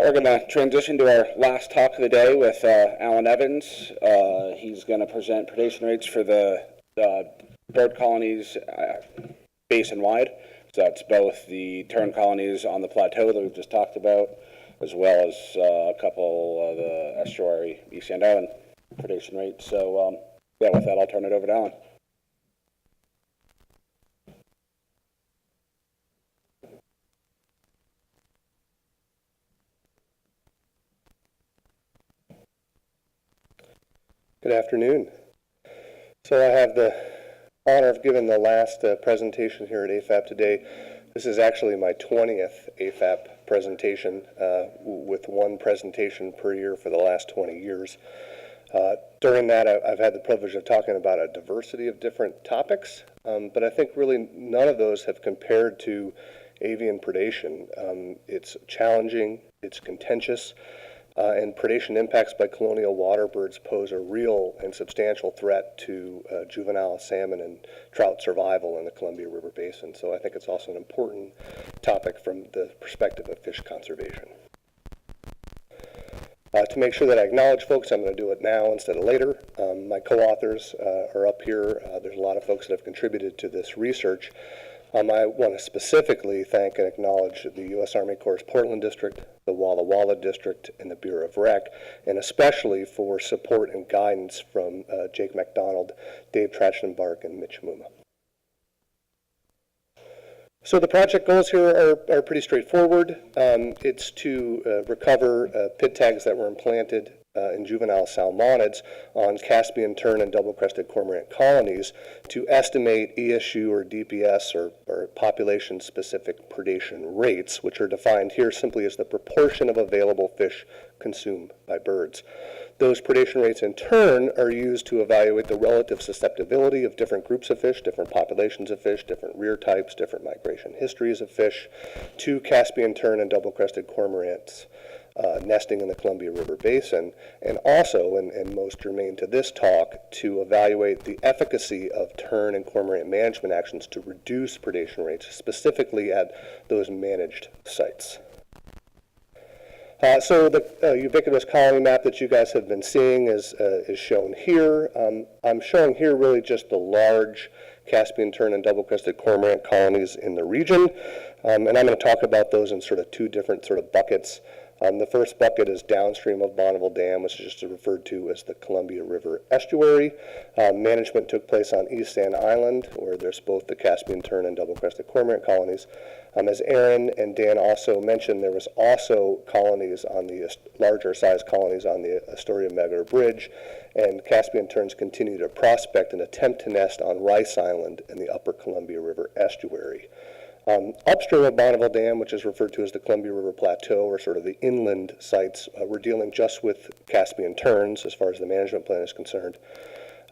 we're going to transition to our last talk of the day with Alan Evans. He's going to present predation rates for the bird colonies basin-wide. So that's both the tern colonies on the plateau that we've just talked about, as well as a couple of the estuary East End Island predation rates. So yeah, with that, I'll turn it over to Alan. Good afternoon. So I have the honor of giving the last presentation here at AFEP today. This is actually my 20th AFEP presentation, with one presentation per year for the last 20 years. During that, I've had the privilege of talking about a diversity of different topics, but I think really none of those have compared to avian predation. It's challenging, it's contentious, and predation impacts by colonial water birds pose a real and substantial threat to juvenile salmon and trout survival in the Columbia River Basin. So I think it's also an important topic from the perspective of fish conservation. To make sure that I acknowledge folks, I'm going to do it now instead of later. My co-authors are up here. There's a lot of folks that have contributed to this research. I want to specifically thank and acknowledge the U.S. Army Corps' Portland District, the Walla District, and the Bureau of Rec, and especially for support and guidance from Jake MacDonald, Dave Trachtenbark, and Mitch Muma. So the project goals here are pretty straightforward. It's to recover pit tags that were implanted in juvenile salmonids on Caspian tern and double-crested cormorant colonies to estimate ESU or DPS or population-specific predation rates, which are defined here simply as the proportion of available fish consumed by birds. Those predation rates in turn are used to evaluate the relative susceptibility of different groups of fish, different populations of fish, different rear types, different migration histories of fish to Caspian tern and double-crested cormorants nesting in the Columbia River Basin, and also, and most germane to this talk, to evaluate the efficacy of tern and cormorant management actions to reduce predation rates, specifically at those managed sites. So the ubiquitous colony map that you guys have been seeing is shown here. I'm showing here really just the large Caspian tern and double-crested cormorant colonies in the region, and I'm going to talk about those in sort of two different sort of buckets. The first bucket is downstream of Bonneville Dam, which is just referred to as the Columbia River Estuary. Management took place on East End Island, where there's both the Caspian tern and double-crested cormorant colonies. As Aaron and Dan also mentioned, there was also colonies on the larger size colonies on the Astoria-Megger Bridge, and Caspian terns continue to prospect and attempt to nest on Rice Island in the upper Columbia River Estuary. Upstream of Bonneville Dam, which is referred to as the Columbia River Plateau, or sort of the inland sites, we're dealing just with Caspian terns as far as the management plan is concerned.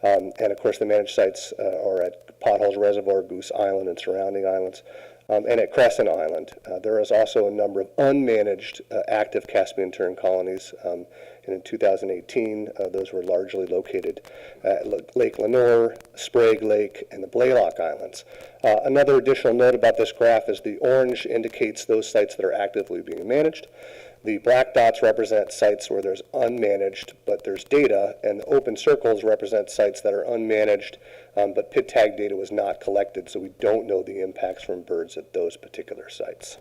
And of course the managed sites are at Potholes Reservoir, Goose Island, and surrounding islands, and at Crescent Island. There is also a number of unmanaged active Caspian tern colonies, and in 2018 those were largely located at Lake Lenoir, Sprague Lake, and the Blaylock Islands. Another additional note about this graph is the orange indicates those sites that are actively being managed. The black dots represent sites where there's unmanaged, but there's data, and the open circles represent sites that are unmanaged, but pit tag data was not collected, so we don't know the impacts from birds at those particular sites.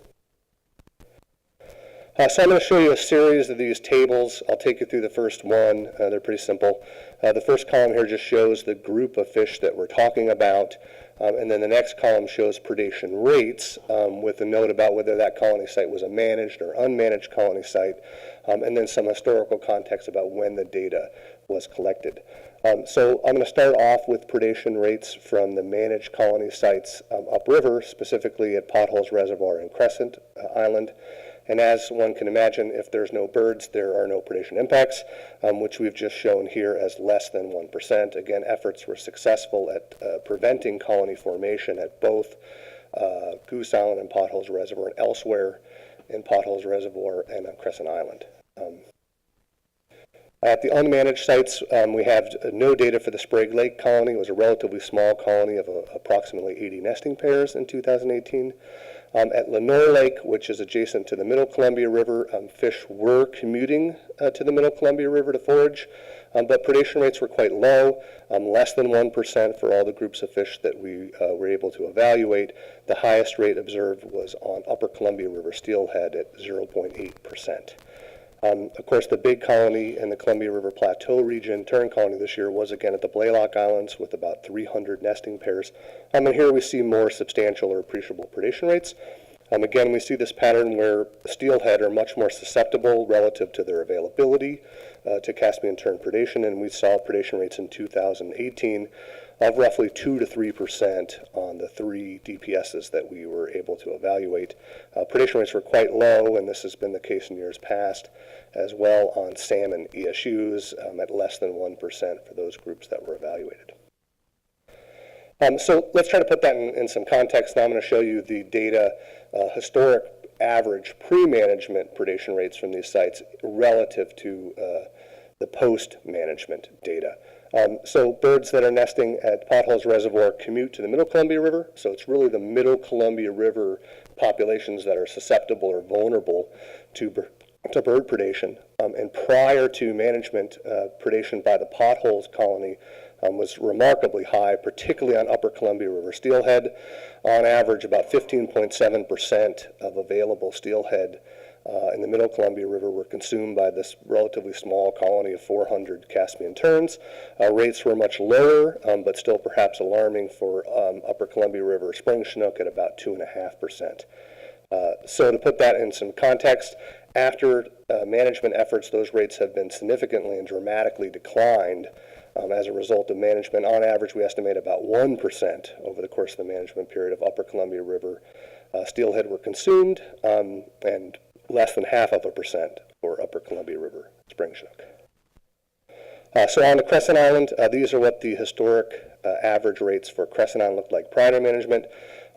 So I'm going to show you a series of these tables. I'll take you through the first one. They're pretty simple. The first column here just shows the group of fish that we're talking about, and then the next column shows predation rates with a note about whether that colony site was a managed or unmanaged colony site, and then some historical context about when the data was collected. So I'm going to start off with predation rates from the managed colony sites upriver, specifically at Potholes Reservoir and Crescent Island. And as one can imagine, if there's no birds, there are no predation impacts, which we've just shown here as less than 1%. Again, efforts were successful at preventing colony formation at both Goose Island and Potholes Reservoir and elsewhere in Potholes Reservoir and on Crescent Island. At the unmanaged sites, we have no data for the Sprague Lake colony. It was a relatively small colony of approximately 80 nesting pairs in 2018. At Lenore Lake, which is adjacent to the Middle Columbia River, fish were commuting to the Middle Columbia River to forage, but predation rates were quite low, less than 1% for all the groups of fish that we were able to evaluate. The highest rate observed was on Upper Columbia River steelhead at 0.8%. Of course, the big colony in the Columbia River Plateau region, tern colony this year, was again at the Blaylock Islands with about 300 nesting pairs. And here we see more substantial or appreciable predation rates. Again, we see this pattern where steelhead are much more susceptible relative to their availability to Caspian tern predation, and we saw predation rates in 2018 of roughly 2 to 3% on the 3 DPSs that we were able to evaluate. Predation rates were quite low, and this has been the case in years past, as well on salmon ESUs at less than 1% for those groups that were evaluated. So let's try to put that in some context. Now I'm going to show you the data, historic average pre-management predation rates from these sites relative to the post-management data. So birds that are nesting at Potholes Reservoir commute to the Middle Columbia River, so it's really the Middle Columbia River populations that are susceptible or vulnerable to bird predation. And prior to management, predation by the Potholes colony was remarkably high, particularly on Upper Columbia River steelhead. On average, about 15.7% of available steelhead in the Middle Columbia River were consumed by this relatively small colony of 400 Caspian terns. Rates were much lower, but still perhaps alarming for Upper Columbia River spring chinook at about 2.5%. So to put that in some context, after management efforts, those rates have been significantly and dramatically declined as a result of management. On average, we estimate about 1% over the course of the management period of Upper Columbia River steelhead were consumed, and less than 0.5% for Upper Columbia River spring chinook. So on the Crescent Island, these are what the historic average rates for Crescent Island looked like prior to management.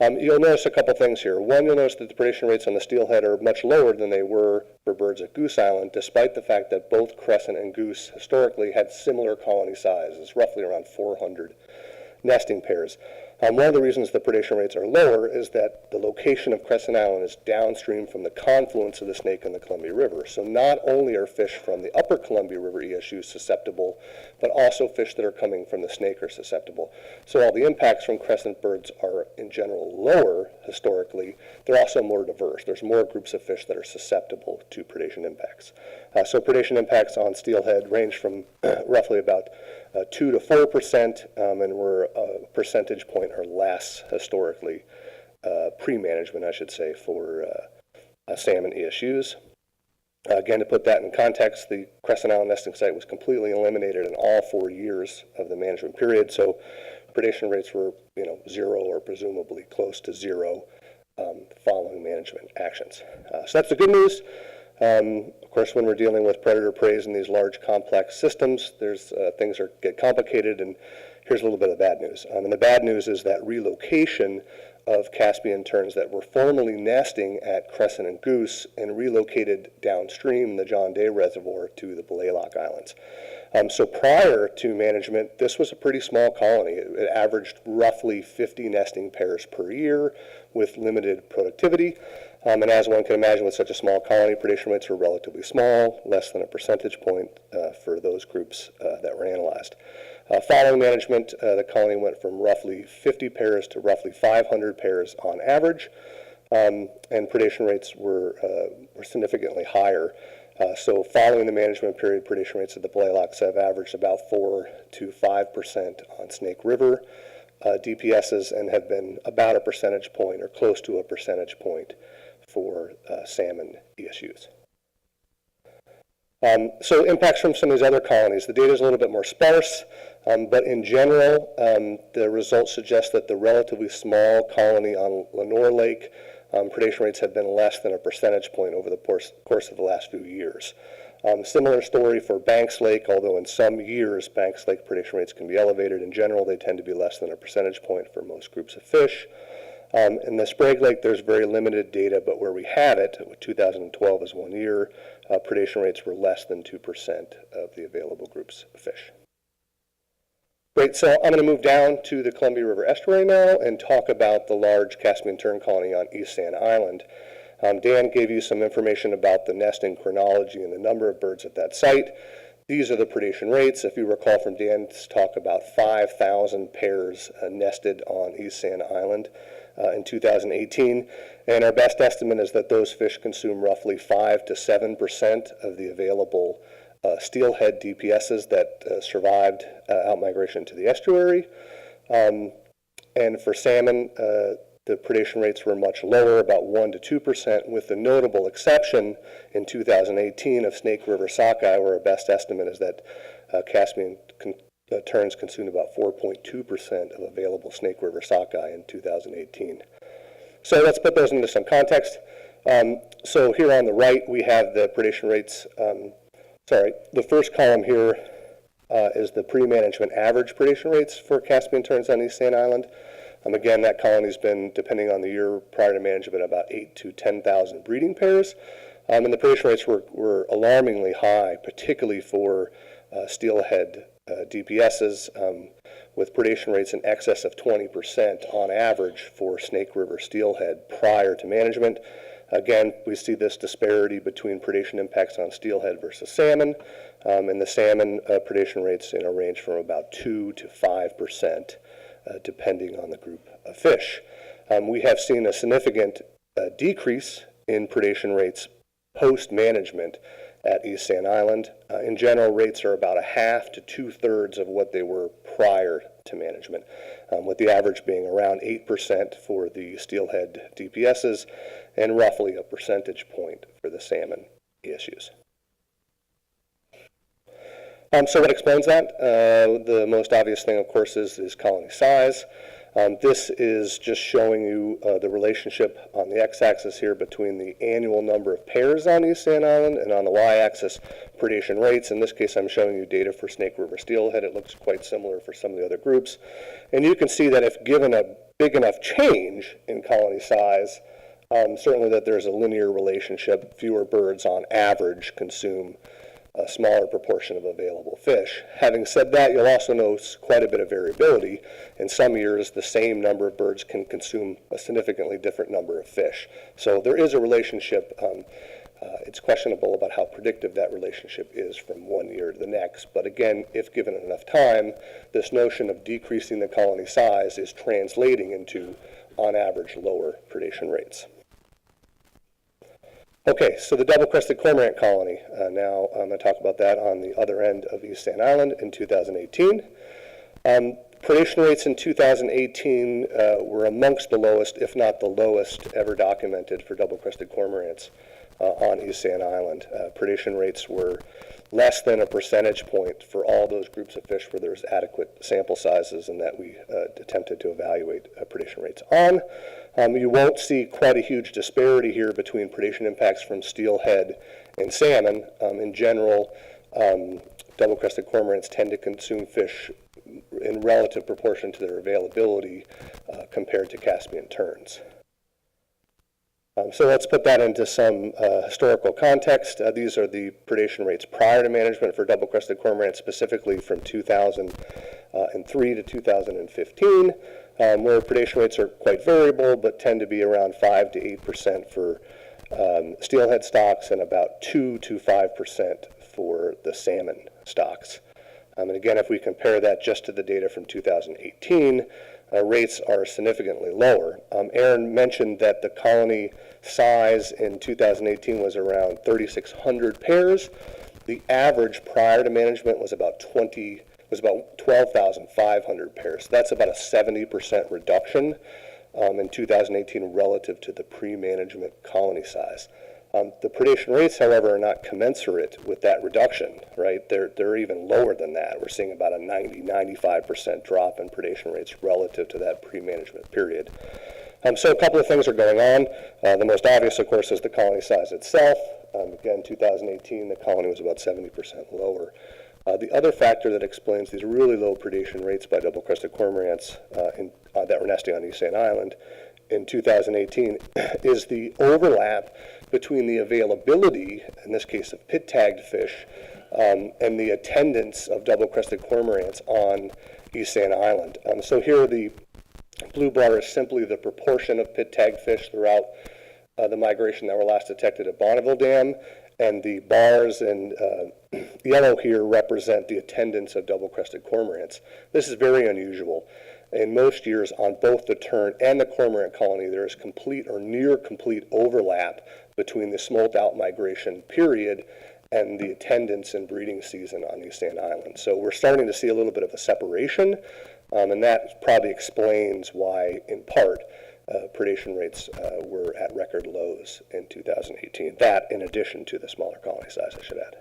You'll notice a couple things here. One, you'll notice that the predation rates on the steelhead are much lower than they were for birds at Goose Island, despite the fact that both crescent and goose historically had similar colony sizes, roughly around 400 nesting pairs. One of the reasons the predation rates are lower is that the location of Crescent Island is downstream from the confluence of the Snake and the Columbia River. So not only are fish from the Upper Columbia River ESU susceptible, but also fish that are coming from the Snake are susceptible. So while the impacts from crescent birds are in general lower historically, they're also more diverse. There's more groups of fish that are susceptible to predation impacts. So predation impacts on steelhead range from roughly about 2 to 4%, and were a percentage point or less historically, pre-management, I should say, for salmon ESUs. Again, to put that in context, the Crescent Island nesting site was completely eliminated in all 4 years of the management period, so predation rates were, 0 or presumably close to 0 following management actions. So that's the good news. Of course, when we're dealing with predator preys in these large complex systems, there's things get complicated, and here's a little bit of bad news. And the bad news is that relocation of Caspian terns that were formerly nesting at Crescent and Goose and relocated downstream the John Day Reservoir to the Blaylock Islands. So prior to management, this was a pretty small colony. It averaged roughly 50 nesting pairs per year with limited productivity. And as one can imagine, with such a small colony, predation rates were relatively small, less than a percentage point for those groups that were analyzed. Following management, the colony went from roughly 50 pairs to roughly 500 pairs on average, and predation rates were significantly higher. So following the management period, predation rates at the Blaylocks have averaged about 4 to 5% on Snake River DPSs, and have been about a percentage point or close to a percentage point for salmon ESUs. So impacts from some of these other colonies. The data is a little bit more sparse, but in general, the results suggest that the relatively small colony on Lenore Lake, predation rates have been less than a percentage point over the course of the last few years. Similar story for Banks Lake, although in some years Banks Lake predation rates can be elevated. In general, they tend to be less than a percentage point for most groups of fish. In the Sprague Lake, there's very limited data, but where we have it, 2012 is 1 year, predation rates were less than 2% of the available groups of fish. Great, so I'm going to move down to the Columbia River estuary now and talk about the large Caspian tern colony on East Sand Island. Dan gave you some information about the nesting chronology and the number of birds at that site. These are the predation rates. If you recall from Dan's talk, about 5,000 pairs nested on East Sand Island in 2018. And our best estimate is that those fish consume roughly 5 to 7% of the available steelhead DPSs that survived outmigration to the estuary. And for salmon, the predation rates were much lower, about 1 to 2%, with the notable exception in 2018 of Snake River sockeye, where our best estimate is that Caspian terns consumed about 4.2% of available Snake River sockeye in 2018. So let's put those into some context. So here on the right, we have the predation rates. The first column here is the pre-management average predation rates for Caspian terns on East Sand Island. Again, that colony's been, depending on the year prior to management, about 8,000 to 10,000 breeding pairs. And the predation rates were alarmingly high, particularly for steelhead DPSs, with predation rates in excess of 20% on average for Snake River steelhead prior to management. Again, we see this disparity between predation impacts on steelhead versus salmon, and the salmon predation rates range from about 2 to 5%, depending on the group of fish. We have seen a significant decrease in predation rates post-management at East Sand Island. In general, rates are about 1/2 to 2/3 of what they were prior to management, with the average being around 8% for the steelhead DPSs and roughly a percentage point for the salmon ESUs. So what explains that? The most obvious thing, of course, is colony size. This is just showing you the relationship on the x-axis here between the annual number of pairs on East Sand Island, and on the y-axis, predation rates. In this case, I'm showing you data for Snake River steelhead. It looks quite similar for some of the other groups. And you can see that if given a big enough change in colony size, certainly that there's a linear relationship. Fewer birds on average consume a smaller proportion of available fish. Having said that, you'll also notice quite a bit of variability. In some years, the same number of birds can consume a significantly different number of fish. So there is a relationship. It's questionable about how predictive that relationship is from one year to the next. But again, if given enough time, this notion of decreasing the colony size is translating into, on average, lower predation rates. Okay, so the double-crested cormorant colony. Now I'm going to talk about that on the other end of East Sand Island in 2018. Predation rates in 2018 were amongst the lowest, if not the lowest, ever documented for double-crested cormorants on East Sand Island. Predation rates were less than a percentage point for all those groups of fish where there's adequate sample sizes and that we attempted to evaluate predation rates on. You won't see quite a huge disparity here between predation impacts from steelhead and salmon. In general, double-crested cormorants tend to consume fish in relative proportion to their availability compared to Caspian terns. So let's put that into some historical context. These are the predation rates prior to management for double-crested cormorants, specifically from 2003 to 2015, where predation rates are quite variable, but tend to be around 5 to 8% for steelhead stocks and about 2 to 5% for the salmon stocks. And again, if we compare that just to the data from 2018, rates are significantly lower. Aaron mentioned that the colony size in 2018 was around 3,600 pairs. The average prior to management was about 12,500 pairs. So that's about a 70% reduction in 2018 relative to the pre-management colony size. The predation rates, however, are not commensurate with that reduction, right? They're even lower than that. We're seeing about a 95% drop in predation rates relative to that pre-management period. So a couple of things are going on. The most obvious, of course, is the colony size itself. Again, 2018, the colony was about 70% lower. The other factor that explains these really low predation rates by double-crested cormorants that were nesting on East Sand Island in 2018 is the overlap between the availability, in this case of pit-tagged fish, and the attendance of double-crested cormorants on East Sand Island. So here the blue bar is simply the proportion of pit-tagged fish throughout the migration that were last detected at Bonneville Dam, and the bars in yellow here represent the attendance of double-crested cormorants. This is very unusual. In most years, on both the tern and the cormorant colony, there is complete or near complete overlap between the smolt-out migration period and the attendance and breeding season on East Sand Island. So we're starting to see a little bit of a separation, and that probably explains why, in part, predation rates were at record lows in 2018. That, in addition to the smaller colony size, I should add.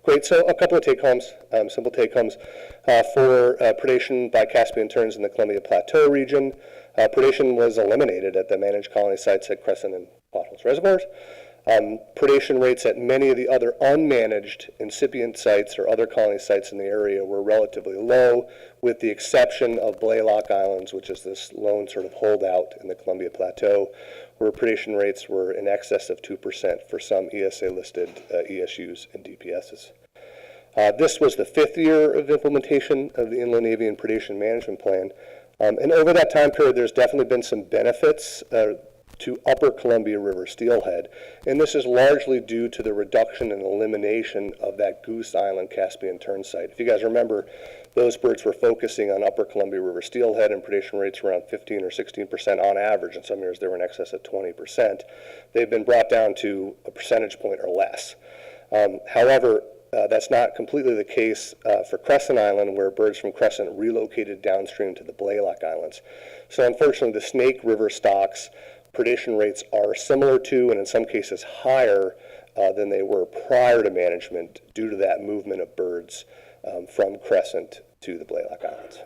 Great, so a couple of take-homes, simple take-homes. For predation by Caspian terns in the Columbia Plateau region, predation was eliminated at the managed colony sites at Crescent and Potholes Reservoirs. Predation rates at many of the other unmanaged incipient sites or other colony sites in the area were relatively low, with the exception of Blaylock Islands, which is this lone sort of holdout in the Columbia Plateau, where predation rates were in excess of 2% for some ESA-listed ESUs and DPSs. This was the 5th year of implementation of the Inland Avian Predation Management Plan, and over that time period, there's definitely been some benefits to upper Columbia River steelhead, and this is largely due to the reduction and elimination of that Goose Island Caspian tern site. If you guys remember, those birds were focusing on upper Columbia River steelhead, and predation rates were around 15 or 16% on average. In some years, they were in excess of 20%. They've been brought down to a percentage point or less. However, that's not completely the case for Crescent Island, where birds from Crescent relocated downstream to the Blaylock Islands. So unfortunately, the Snake River stocks predation rates are similar to, and in some cases higher than they were prior to management, due to that movement of birds from Crescent to the Blaylock Islands.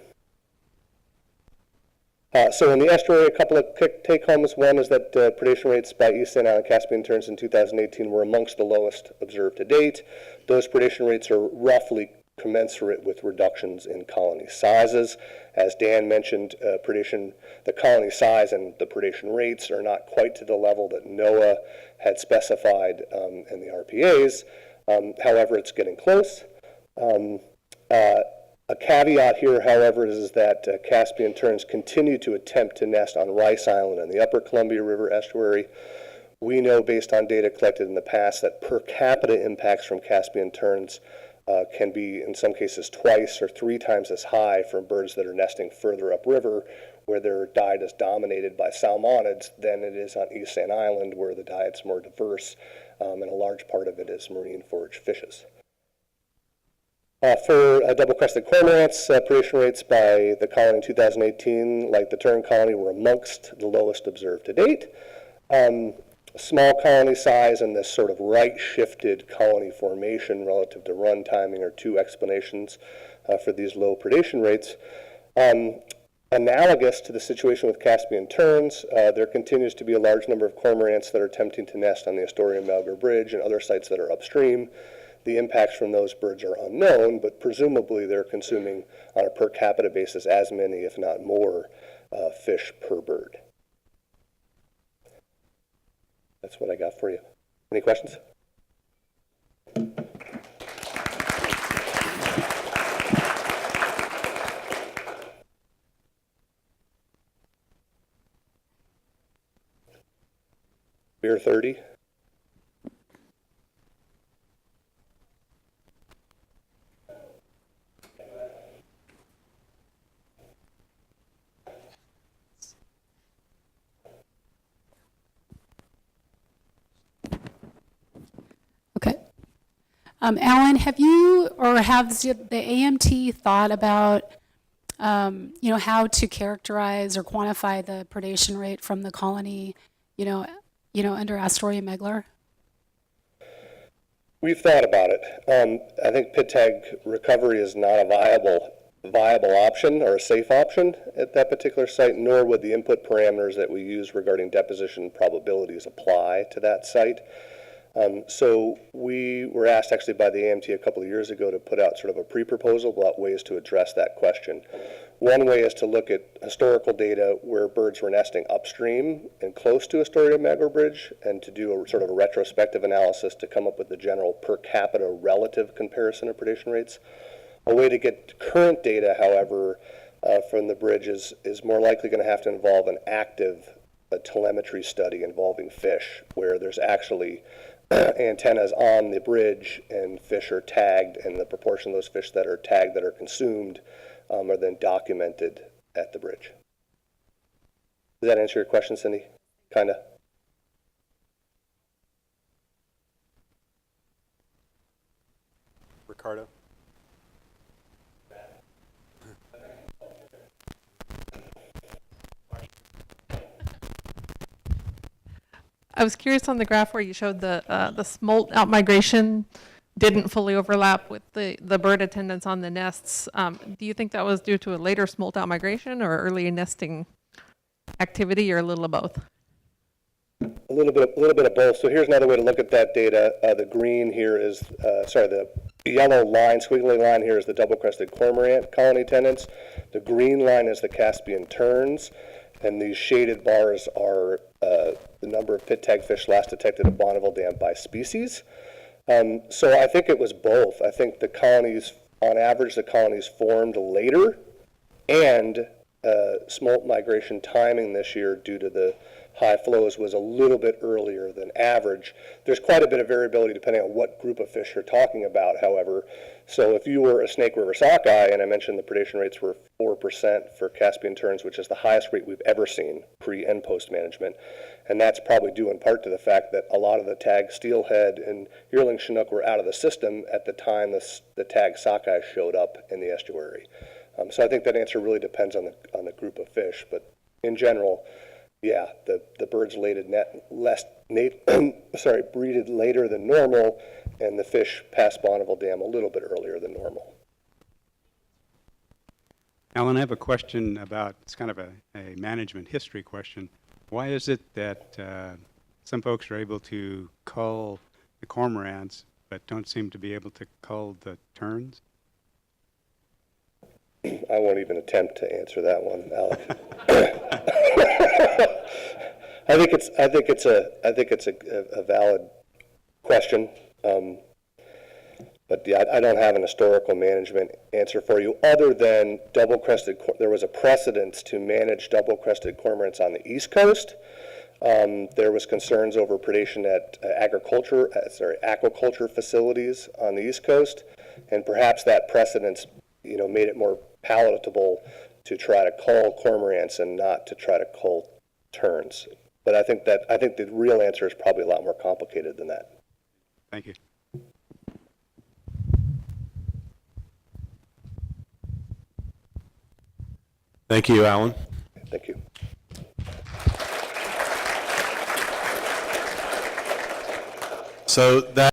So in the estuary, a couple of take-homes. One is that predation rates by East Sand Island Caspian terns in 2018 were amongst the lowest observed to date. Those predation rates are roughly commensurate with reductions in colony sizes. As Dan mentioned, the colony size and the predation rates are not quite to the level that NOAA had specified in the RPAs. However, it's getting close. A caveat here, however, is that Caspian terns continue to attempt to nest on Rice Island in the upper Columbia River estuary. We know, based on data collected in the past, that per capita impacts from Caspian terns can be, in some cases, twice or 3 times as high from birds that are nesting further upriver, where their diet is dominated by salmonids, than it is on East Sand Island, where the diet's more diverse, and a large part of it is marine forage fishes. For double-crested cormorants, predation rates by the colony in 2018, like the tern colony, were amongst the lowest observed to date. Small colony size and this sort of right-shifted colony formation relative to run timing are 2 explanations for these low predation rates. Analogous to the situation with Caspian terns, there continues to be a large number of cormorants that are attempting to nest on the Astoria-Melgar Bridge and other sites that are upstream. The impacts from those birds are unknown, but presumably they're consuming on a per capita basis as many, if not more, fish per bird. That's what I got for you. Any questions? Beer 30. Alan, have you or have the AMT thought about, how to characterize or quantify the predation rate from the colony, under Astoria-Melgar? We've thought about it. I think pit tag recovery is not a viable option or a safe option at that particular site, nor would the input parameters that we use regarding deposition probabilities apply to that site. So we were asked actually by the AMT a couple of years ago to put out sort of a pre-proposal about ways to address that question. One way is to look at historical data where birds were nesting upstream and close to Astoria-Melgar Bridge, and to do a sort of a retrospective analysis to come up with the general per capita relative comparison of predation rates. A way to get current data, however, from the bridge is more likely going to have to involve an active telemetry study involving fish, where there's actually antennas on the bridge and fish are tagged, and the proportion of those fish that are tagged that are consumed are then documented at the bridge. Does that answer your question, Cindy? Kind of. Ricardo? I was curious on the graph where you showed the smolt outmigration didn't fully overlap with the bird attendance on the nests. Do you think that was due to a later smolt outmigration or early nesting activity, or a little of both? A little bit of both. So here's another way to look at that data. The green here is, the yellow line, squiggly line here is the double-crested cormorant colony tenants. The green line is the Caspian terns, and these shaded bars are the number of pit tag fish last detected at Bonneville Dam by species. So I think it was both. I think the colonies, on average, the colonies formed later, and smolt migration timing this year due to the high flows was a little bit earlier than average. There's quite a bit of variability depending on what group of fish you're talking about, however. So if you were a Snake River sockeye, and I mentioned the predation rates were 4% for Caspian terns, which is the highest rate we've ever seen pre and post management, and that's probably due in part to the fact that a lot of the tag steelhead and yearling chinook were out of the system at the time the tag sockeye showed up in the estuary. So I think that answer really depends on the group of fish, but in general, yeah, the birds breeded later than normal, and the fish passed Bonneville Dam a little bit earlier than normal. Alan, I have a question about, it's kind of a management history question. Why is it that some folks are able to cull the cormorants but don't seem to be able to cull the terns? I won't even attempt to answer that one, Alec. I think it's a valid question, but yeah, I don't have an historical management answer for you other than double-crested. There was a precedence to manage double-crested cormorants on the East Coast. There was concerns over predation at aquaculture facilities on the East Coast, and perhaps that precedence, made it more palatable to try to cull cormorants and not to try to cull terns. But I think the real answer is probably a lot more complicated than that. Thank you. Thank you, Alan. Thank you. So that